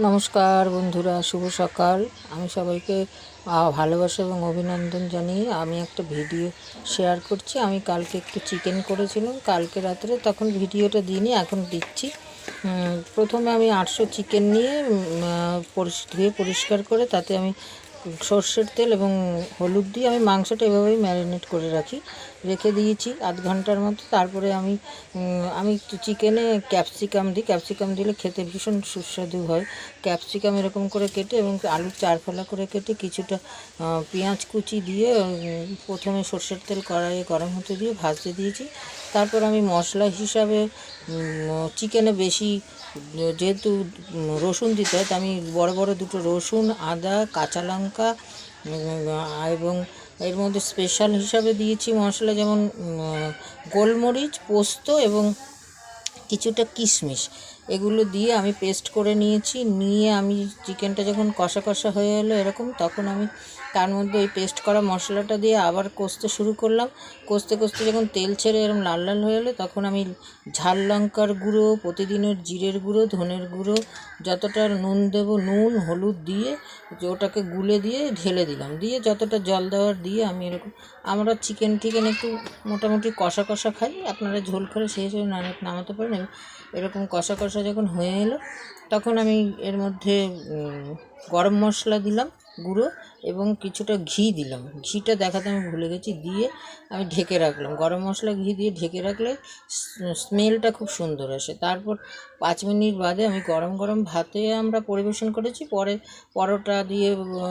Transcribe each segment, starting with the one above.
নমস্কার বন্ধুরা, শুভ সকাল। আমি সবাইকে ভালোবাসা এবং অভিনন্দন জানিয়ে আমি একটা ভিডিও শেয়ার করছি। আমি কালকে একটু চিকেন করেছিলাম কালকে রাত্রে, তখন ভিডিওটা দিইনি, এখন দিচ্ছি। প্রথমে আমি 800 চিকেন নিয়ে ধুয়ে পরিষ্কার করে তাতে আমি সর্ষের তেল এবং হলুদ দিয়ে আমি মাংসটা এভাবেই ম্যারিনেট করে রেখে দিয়েছি আধ ঘন্টার মতো। তারপরে আমি চিকেনে ক্যাপসিকাম দিলে খেতে ভীষণ সুস্বাদু হয়। ক্যাপসিকাম এরকম করে কেটে এবং আলুর 4 ফালা করে কেটে কিছুটা পেঁয়াজ কুচি দিয়ে প্রথমে সর্ষের তেল কড়াইয়ে গরম হতে দিয়ে ভাজতে দিয়েছি। তারপর আমি মশলা হিসাবে চিকেনে বেশি যেহেতু রসুন দিতে হয়, তা আমি বড় বড় দুটো রসুন, আদা, কাঁচা লঙ্কা এবং এর মধ্যে স্পেশাল হিসাবে দিয়েছি মশলা, যেমন গোলমরিচ, পোস্ত এবং কিছুটা কিশমিশ, এগুলো দিয়ে আমি পেস্ট করে নিয়ে আমি চিকেনটা যখন কষা কষা হয়ে এলো এরকম, তখন আমি তার মধ্যে ওই পেস্ট করা মশলাটা দিয়ে আবার কষতে শুরু করলাম। কষতে যখন তেল ছেড়ে এরকম লাল লাল হয়ে এলো, তখন আমি ঝাল লঙ্কার গুঁড়ো, প্রতিদিনের জিরের গুঁড়ো, ধনের গুঁড়ো, যতটা নুন দেবো নুন, হলুদ দিয়ে ওটাকে গুলে দিয়ে ঢেলে দিলাম। দিয়ে যতটা জল দেওয়ার দিয়ে আমি আমরা চিকেন একটু মোটামুটি কষা কষা খাই, আপনারা ঝোল করে সেই হিসেবে নামাতে পারেন। এরকম কষা কষা যখন হয়ে এলো, তখন আমি এর মধ্যে গরম মশলা দিলাম গুঁড়ো এবং কিছুটা ঘি দিলাম। ঘিটা দেখাতে আমি ভুলে গেছি, দিয়ে আমি ঢেকে রাখলাম। গরম মশলা ঘি দিয়ে ঢেকে রাখলে স্মেলটা খুব সুন্দর আসে। তারপর 5 মিনিট বাদে আমি গরম গরম ভাতে আমরা পরিবেশন করেছি। পরে পরোটা দিয়ে,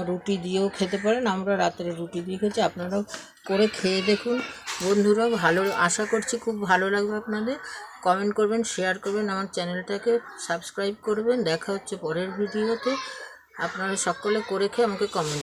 রুটি দিয়েও খেতে পারেন। আমরা রাত্রে রুটি দিয়ে খেয়েছি, আপনারাও করে খেয়ে দেখুন বন্ধুরা। আশা করছি খুব ভালো লাগবে আপনাদের। কমেন্ট করবেন, শেয়ার করবেন, আমার চ্যানেলটাকে সাবস্ক্রাইব করবেন। দেখা হচ্ছে পরের ভিডিওতে। আপনারা সকলে করে খেয়ে আমাকে কমেন্ট